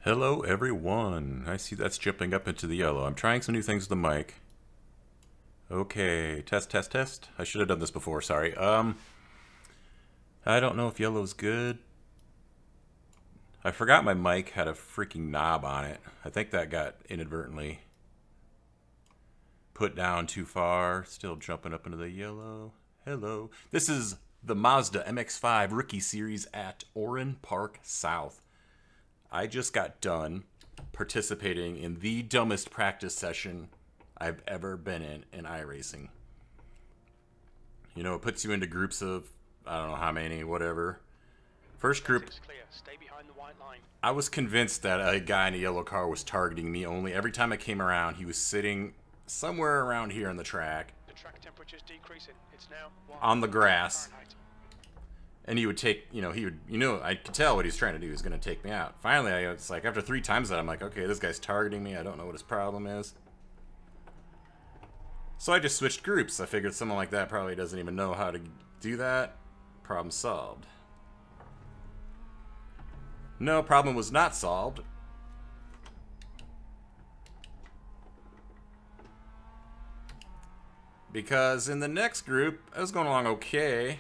Hello everyone. I see that's jumping up into the yellow. I'm trying some new things with the mic. Okay, test, test, test. I should have done this before, sorry. I don't know if yellow's good. I forgot my mic had a freaking knob on it. I think that got inadvertently put down too far. Still jumping up into the yellow. Hello. This is the Mazda MX-5 Rookie Series at Oran Park South. I just got done participating in the dumbest practice session I've ever been in iRacing. You know, it puts you into groups of, I don't know how many, whatever. First group, Stay behind the white line. I was convinced that a guy in a yellow car was targeting me only. Every time I came around, he was sitting somewhere around here on the track. The track temperature's decreasing. It's now on the grass. And he would take, I could tell what he's trying to do. He's going to take me out. Finally, it's like after 3 times that, I'm like, okay, this guy's targeting me. I don't know what his problem is. So I just switched groups. I figured someone like that probably doesn't even know how to do that. Problem solved. No, problem was not solved. Because in the next group, I was going along okay.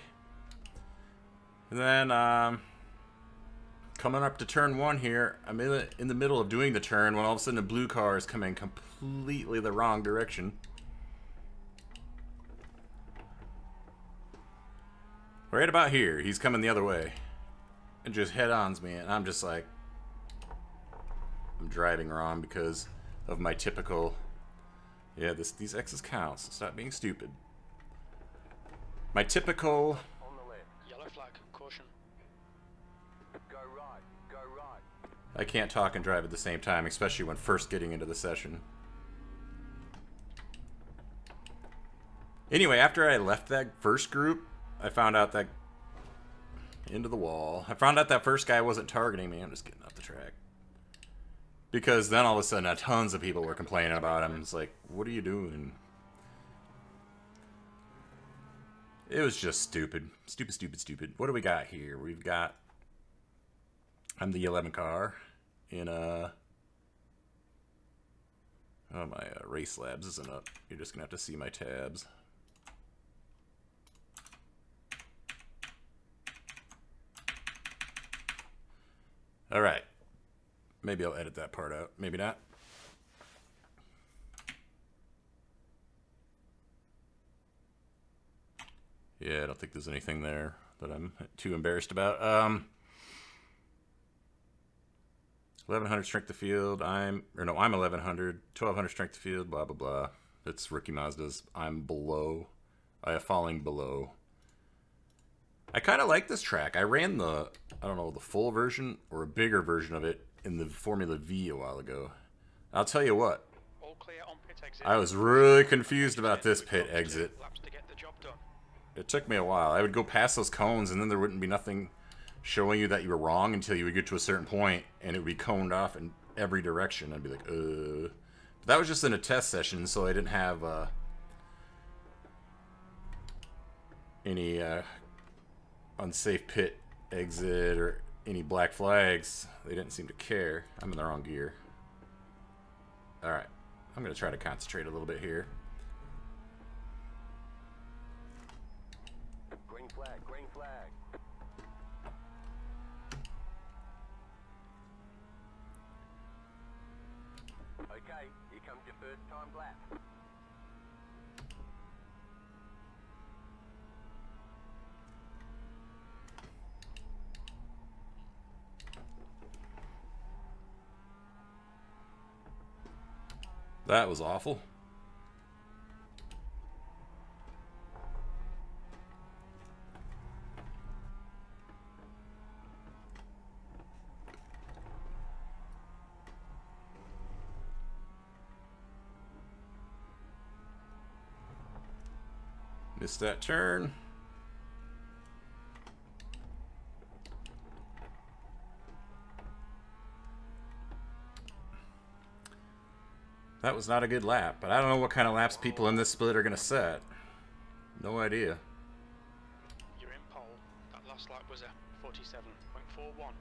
And then, coming up to turn 1 here, I'm in the middle of doing the turn when all of a sudden a blue car is coming completely the wrong direction. Right about here, he's coming the other way. And just head-ons me, and I'm just like, I'm driving wrong because of my typical, yeah, these X's count, so stop being stupid. My typical... flag, caution. Go right, go right. I can't talk and drive at the same time, especially when first getting into the session. Anyway, after I left that first group, I found out that... into the wall. I found out that first guy wasn't targeting me. I'm just getting off the track. Because then all of a sudden, tons of people were complaining about him. It's like, what are you doing? It was just stupid. Stupid, stupid, stupid. What do we got here? We've got... I'm the 11 car in a... Oh, my race labs isn't up. You're just going to have to see my tabs. Alright. Maybe I'll edit that part out. Maybe not. Yeah, I don't think there's anything there that I'm too embarrassed about. 1100 strength of field. I'm 1100. 1200 strength of field. Blah blah blah. It's rookie Mazdas. I'm below. I am falling below. I kind of like this track. I ran the, I don't know, the full version or a bigger version of it in the Formula V a while ago. I'll tell you what. All clear on pit exit. I was really confused about this pit exit. Laps to get the job done. It took me a while. I would go past those cones, and then there wouldn't be nothing showing you that you were wrong until you would get to a certain point, and it would be coned off in every direction. I'd be like, But that was just in a test session, so I didn't have any unsafe pit exit or any black flags. They didn't seem to care. I'm in the wrong gear. Alright. I'm going to try to concentrate a little bit here. Green flag, green flag. Okay, here comes your first time lap. That was awful. Missed that turn. That was not a good lap, but I don't know what kind of laps people in this split are going to set. No idea. You're in pole. That last lap was a 47.41.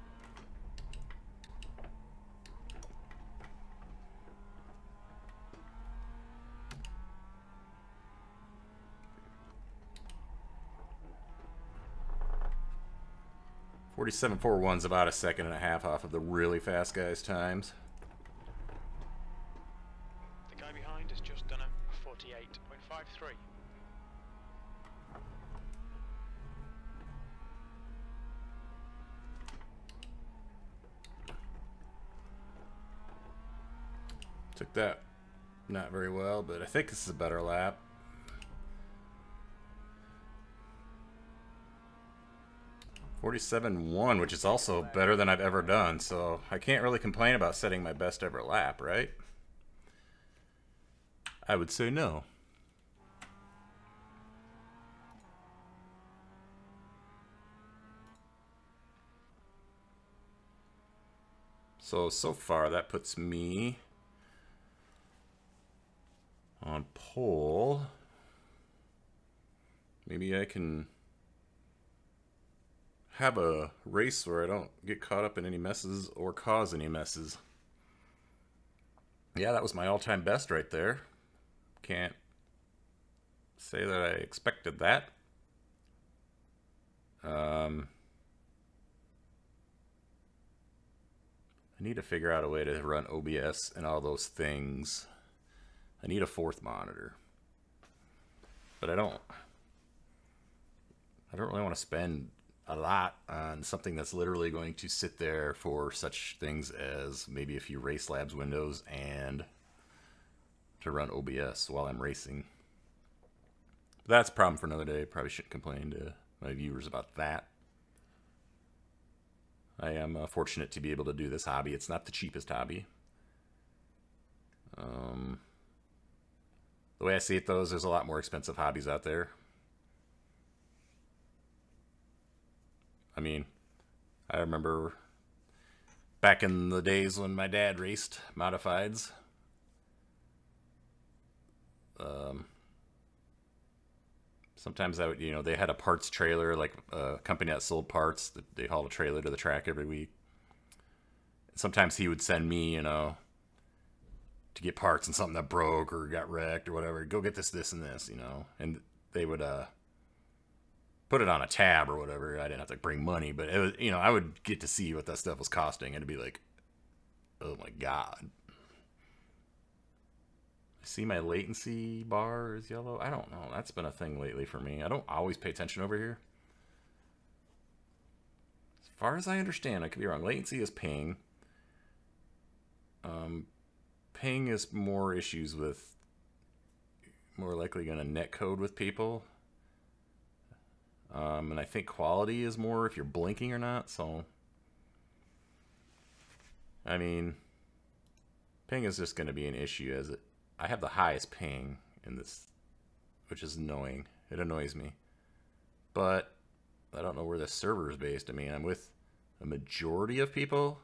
47.41's about a second and a half off of the really fast guys' times. The guy behind has just done a 48.53. Took that not very well, but I think this is a better lap. .47.1, which is also better than I've ever done, so I can't really complain about setting my best ever lap, right? I would say no. So far that puts me on pole. Maybe I can have a race where I don't get caught up in any messes or cause any messes. Yeah, that was my all-time best right there. Can't say that I expected that. I need to figure out a way to run OBS and all those things. I need a fourth monitor. But I don't really want to spend a lot on something that's literally going to sit there for such things as maybe a few Race Labs windows and to run OBS while I'm racing. But that's a problem for another day. Probably shouldn't complain to my viewers about that. I am fortunate to be able to do this hobby. It's not the cheapest hobby. The way I see it, though, is there's a lot more expensive hobbies out there. I mean, I remember back in the days when my dad raced modifieds. Sometimes I would, you know, they had a parts trailer, like a company that sold parts. They hauled a trailer to the track every week. Sometimes he would send me, you know, to get parts and something that broke or got wrecked or whatever. Go get this, this, and this, you know. And they would put it on a tab or whatever. I didn't have to bring money, but it was, you know, I would get to see what that stuff was costing, and it'd be like, oh my god. See, my latency bar is yellow. I don't know. That's been a thing lately for me. I don't always pay attention over here. As far as I understand, I could be wrong. Latency is ping. Ping is more issues with, more likely going to netcode with people. And I think quality is more if you're blinking or not. So, I mean, ping is just going to be an issue as it. I have the highest ping in this, which is annoying. It annoys me. But I don't know where the server is based. I mean, I'm with a majority of people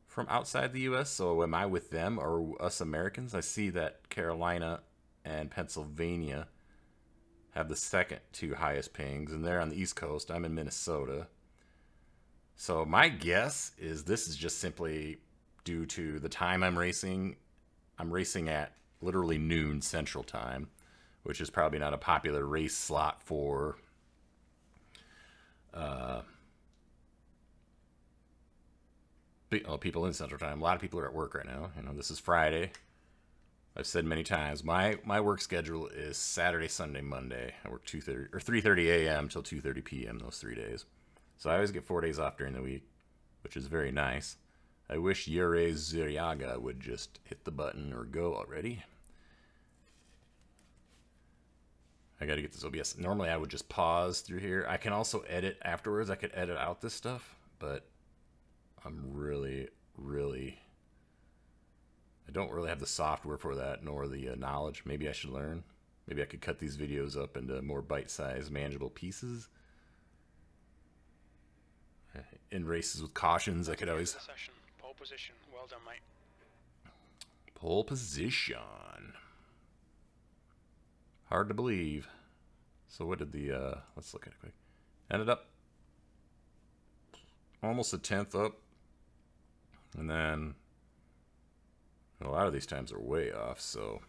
from outside the US, so am I with them or us Americans? I see that Carolina and Pennsylvania have the second two highest pings, and they're on the East Coast. I'm in Minnesota. So my guess is this is just simply due to the time I'm racing. I'm racing at literally noon Central Time, which is probably not a popular race slot for people in Central Time. A lot of people are at work right now. You know, this is Friday. I've said many times, my work schedule is Saturday, Sunday, Monday. I work 2:30 or 3:30 a.m. till 2:30 p.m. those 3 days. So I always get 4 days off during the week, which is very nice. I wish Yuri Zuriaga would just hit the button or go already. I gotta get this OBS. Normally I would just pause through here. I can also edit afterwards. I could edit out this stuff, but I'm really, I don't really have the software for that, nor the knowledge. Maybe I should learn. Maybe I could cut these videos up into more bite-sized, manageable pieces. In races with cautions, I could always... Pole position. Well done, mate. Pole position. Hard to believe. So what did the... let's look at it quick. Ended up almost a tenth up. And then a lot of these times are way off, so...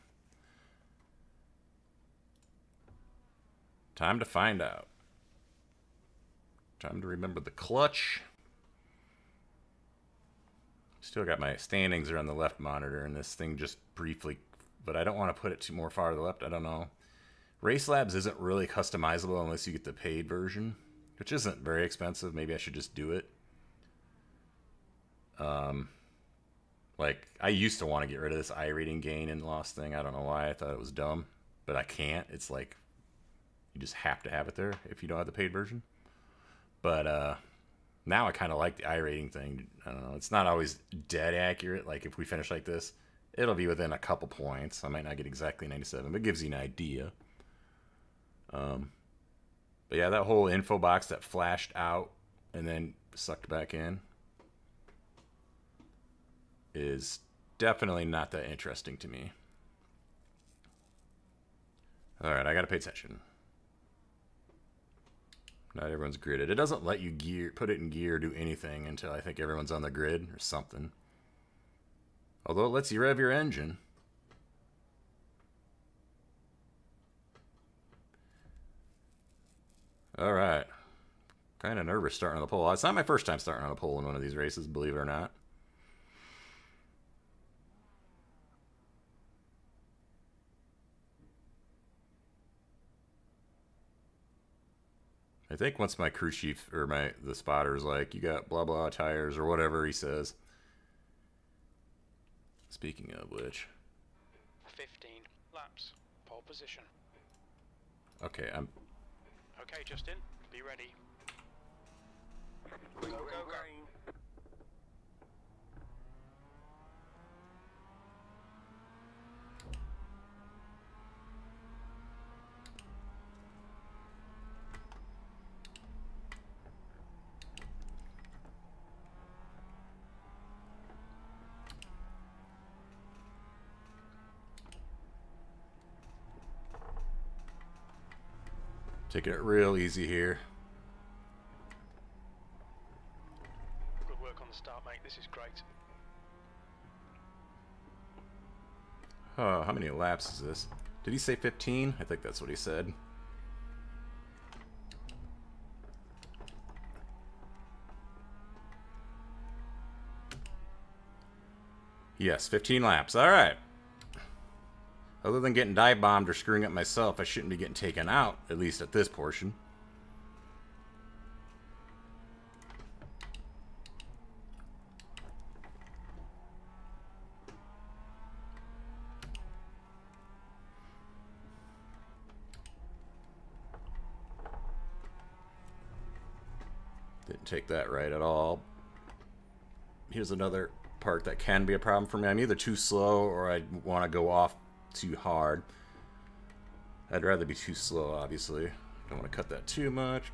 Time to find out. Time to remember the clutch. Still got my standings are on the left monitor, and this thing just briefly, but I don't want to put it too more far to the left. I don't know. Race Labs isn't really customizable unless you get the paid version, which isn't very expensive. Maybe I should just do it. Like, I used to want to get rid of this iRating gain and loss thing. I don't know why. I thought it was dumb, but I can't. It's like, you just have to have it there if you don't have the paid version. But, now I kind of like the iRating thing. I don't know. It's not always dead accurate. Like, if we finish like this, it'll be within a couple points. I might not get exactly 97, but it gives you an idea. But yeah, that whole info box that flashed out and then sucked back in is definitely not that interesting to me. Alright, I gotta pay attention. Not everyone's gridded. It doesn't let you put it in gear or do anything until I think everyone's on the grid or something. Although it lets you rev your engine. Alright. Kind of nervous starting on the pole. It's not my first time starting on a pole in one of these races, believe it or not. I think once my crew chief or the spotter's like, you got blah blah tires or whatever he says. Speaking of which, 15 laps, pole position. Okay, Okay, Justin, be ready. Go, Green, go, green, go. green. taking it real easy here. Good work on the start, mate. This is great. Oh, how many laps is this? Did he say 15? I think that's what he said. Yes, 15 laps. All right. Other than getting dive bombed or screwing up myself, I shouldn't be getting taken out, at least at this portion. Didn't take that right at all. Here's another part that can be a problem for me. I'm either too slow or I want to go off too hard. I'd rather be too slow, obviously. Don't want to cut that too much.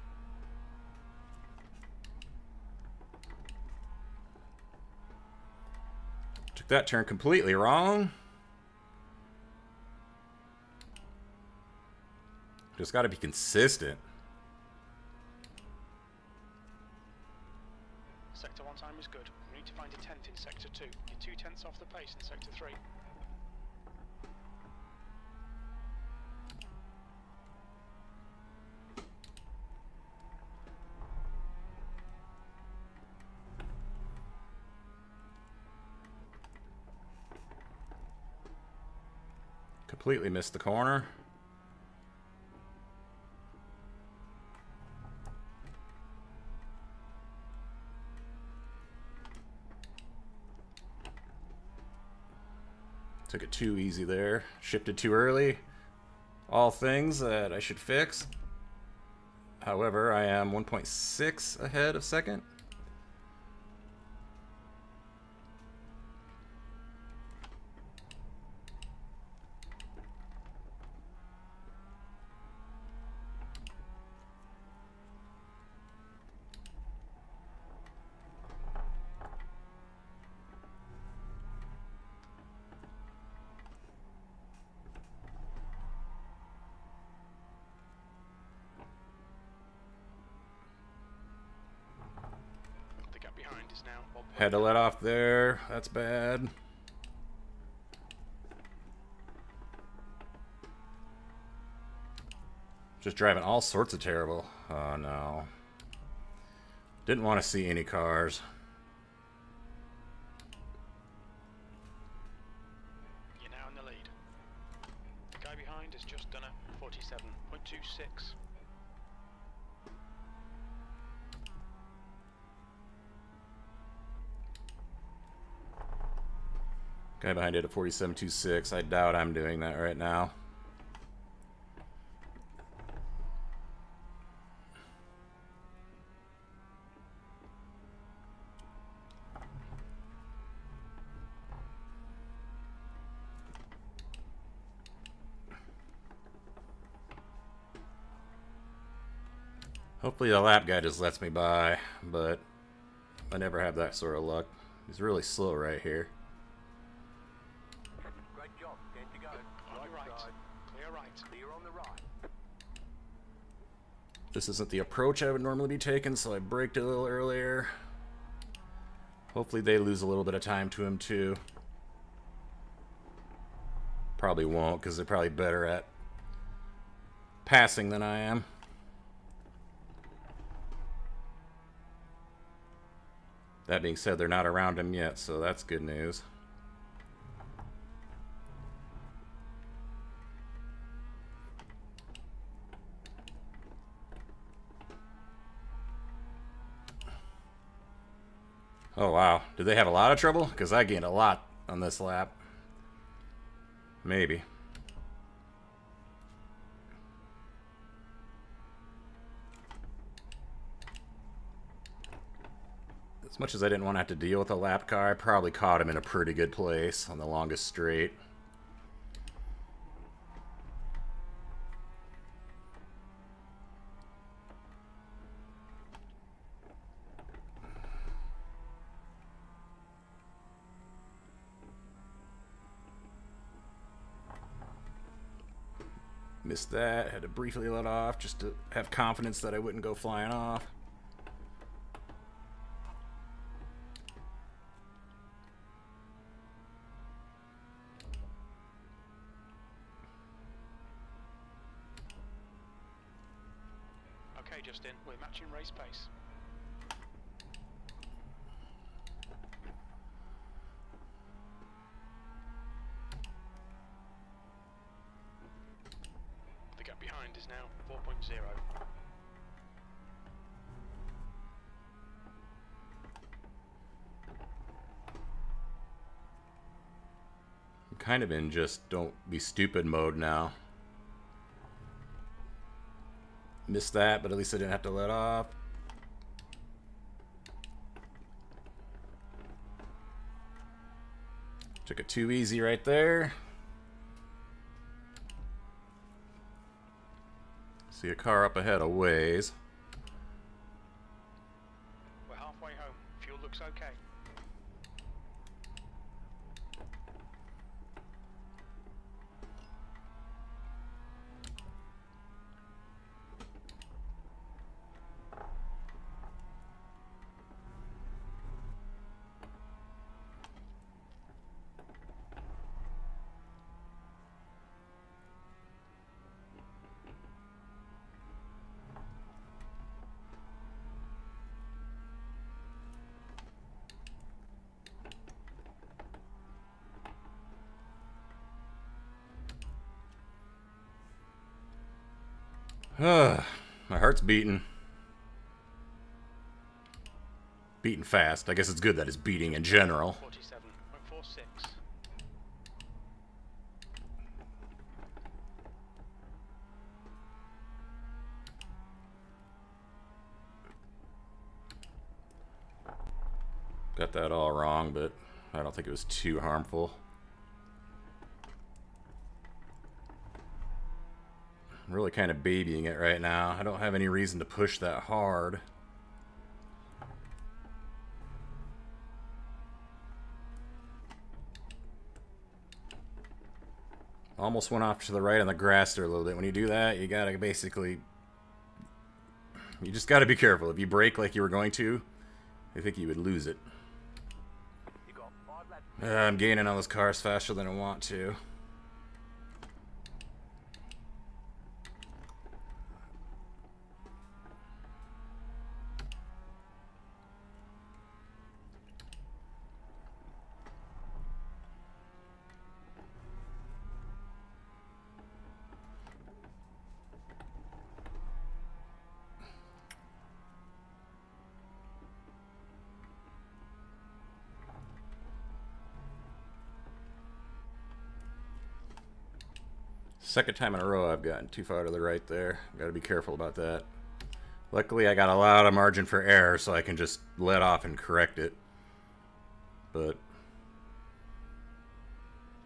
Took that turn completely wrong. Just got to be consistent. Sector 1 time is good. We need to find a 10th in Sector 2. You're 2/10 off the pace in Sector 3. Completely missed the corner. Took it too easy there. Shifted too early. All things that I should fix. However, I am 1.6 ahead of second. The gap behind is now up. Had to let off there. That's bad. Just driving all sorts of terrible. Oh no. Didn't want to see any cars. You're now in the lead. The guy behind has just done a 47.26. Guy behind it at 47.26. I doubt I'm doing that right now. Hopefully the lap guy just lets me by, but I never have that sort of luck. He's really slow right here. Great job. 10 to go. On your right. Side. Clear right. Clear on the right. This isn't the approach I would normally be taking, so I braked a little earlier. Hopefully they lose a little bit of time to him too. Probably won't, because they're probably better at passing than I am. That being said, they're not around him yet, so that's good news. Oh, wow. Did they have a lot of trouble? Because I gained a lot on this lap. Maybe. As much as I didn't want to have to deal with a lap car, I probably caught him in a pretty good place on the longest straight. Missed that. Had to briefly let off just to have confidence that I wouldn't go flying off. Okay, Justin, we're matching race pace. The gap behind is now 4.0. I'm kind of in just don't be stupid mode now. Missed that, but at least I didn't have to let off. Took it too easy right there. See a car up ahead a ways. We're halfway home. Fuel looks okay. My heart's beating. Beating fast. I guess it's good that it's beating in general. 47.46. Got that all wrong, but I don't think it was too harmful. I'm really kind of babying it right now. I don't have any reason to push that hard. Almost went off to the right on the grass there a little bit. When you do that, you gotta basically... You just gotta be careful. If you brake like you were going to, I think you would lose it. You got 5 laps. I'm gaining on those cars faster than I want to. Second time in a row I've gotten too far to the right there. Gotta be careful about that. Luckily I got a lot of margin for error so I can just let off and correct it. But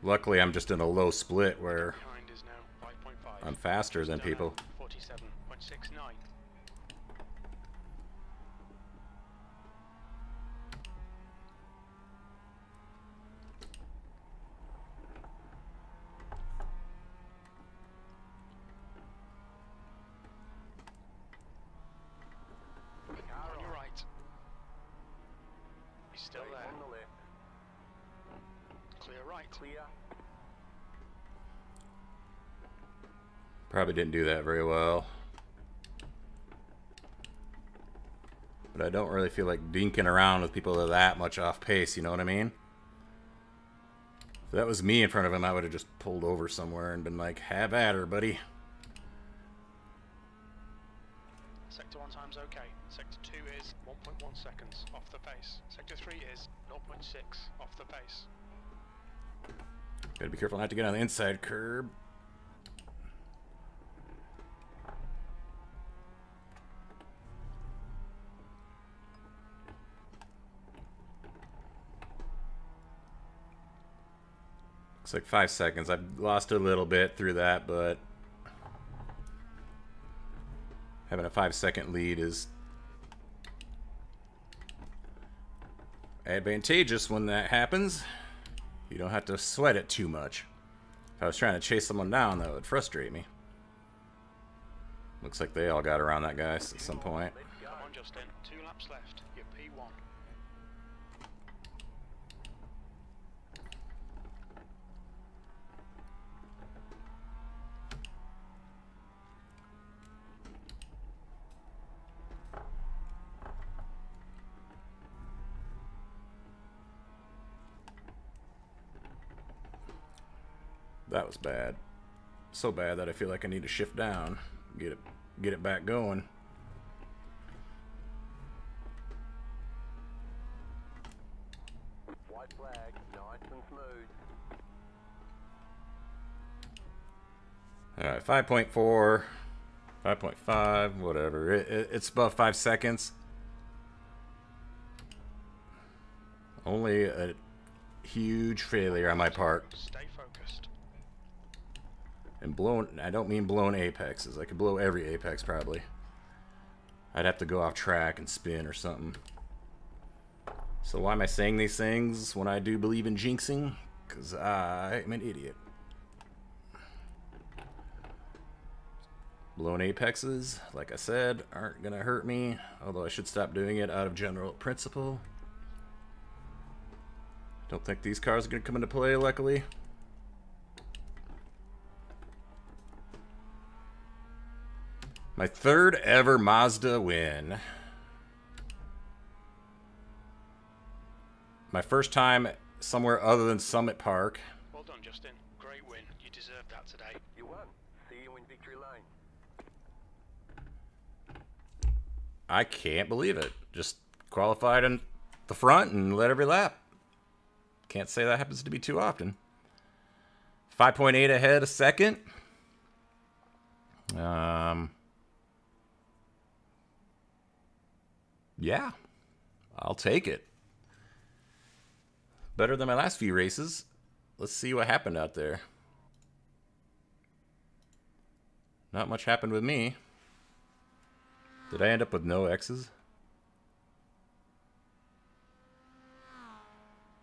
luckily I'm just in a low split where I'm faster than people. 47.69. On your right. He's still there. On the left. Clear right. Clear. Probably didn't do that very well. But I don't really feel like dinking around with people that are that much off pace, you know what I mean? If that was me in front of him, I would have just pulled over somewhere and been like, have at her, buddy. Sector 1 time's okay. Sector 2 is 1.1 seconds off the pace. Sector 3 is 0.6 off the pace. Gotta be careful not to get on the inside curb. Looks like 5 seconds. I've lost a little bit through that, but having a 5-second lead is advantageous when that happens. You don't have to sweat it too much. If I was trying to chase someone down, that would frustrate me. Looks like they all got around that guy at some point. Come on, Justin. 2 laps left. You're P1. That was bad. So bad that I feel like I need to shift down, get it back going. White flag. Nice and smooth. All right, 5.4, 5.5, whatever. It's above 5 seconds. Only a huge failure on my part. Stay focused. And blown, I don't mean blown apexes. I could blow every apex probably. I'd have to go off track and spin or something. So why am I saying these things when I do believe in jinxing? Because I am an idiot. Blown apexes, like I said, aren't going to hurt me. Although I should stop doing it out of general principle. Don't think these cars are going to come into play, luckily. My third ever Mazda win. My first time somewhere other than Summit Park. Well done, Justin. Great win. You deserved that today. You won. See you in victory lane. I can't believe it. Just qualified in the front and led every lap. Can't say that happens to be too often. 5.8 ahead a second. Yeah, I'll take it. Better than my last few races. Let's see what happened out there. Not much happened with me. Did I end up with no X's?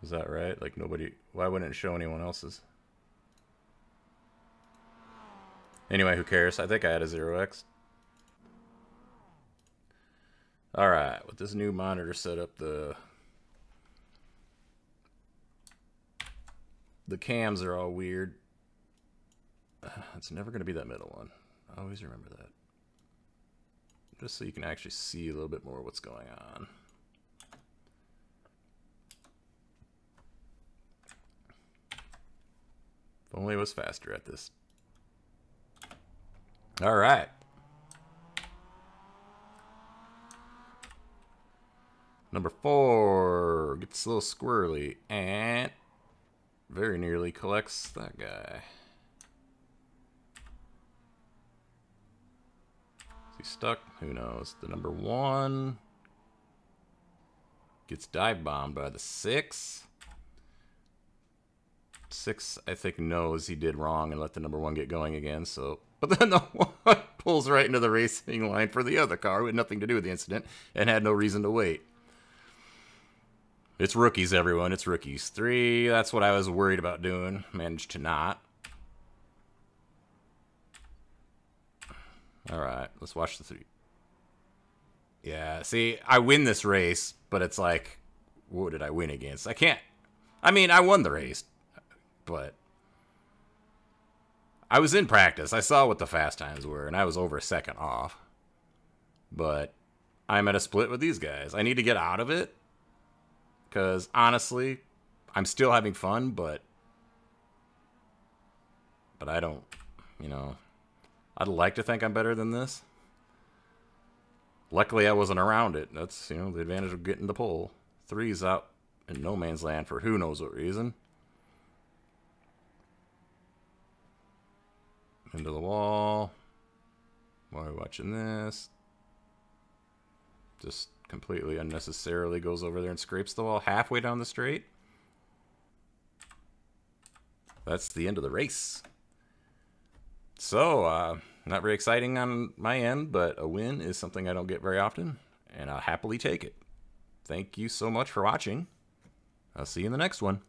Is that right? Like nobody... Why wouldn't it show anyone else's? Anyway, who cares? I think I had a 0x. Alright, with this new monitor setup, the cams are all weird. It's never going to be that middle one. Always remember that. Just so you can actually see a little bit more what's going on. If only I was faster at this. Alright. Number 4 gets a little squirrely and very nearly collects that guy. he stuck? Who knows? The number 1 gets dive bombed by the 6. 6, I think, knows he did wrong and let the number 1 get going again. So, but then the 1 pulls right into the racing line for the other car with nothing to do with the incident and had no reason to wait. It's rookies, everyone. It's rookies. 3, that's what I was worried about doing. Managed to not. All right, let's watch the 3. Yeah, see, I win this race, but it's like, what did I win against? I can't. I mean, I won the race, but I was in practice. I saw what the fast times were, and I was over a second off. But I'm at a split with these guys. I need to get out of it, because honestly, I'm still having fun, but I don't, you know, I'd like to think I'm better than this. Luckily, I wasn't around it. That's, you know, the advantage of getting the pole. 3's out in no man's land for who knows what reason. Into the wall. Why are we watching this? Just completely unnecessarily goes over there and scrapes the wall halfway down the straight. That's the end of the race. So, not very exciting on my end, but a win is something I don't get very often, and I'll happily take it. Thank you so much for watching. I'll see you in the next one.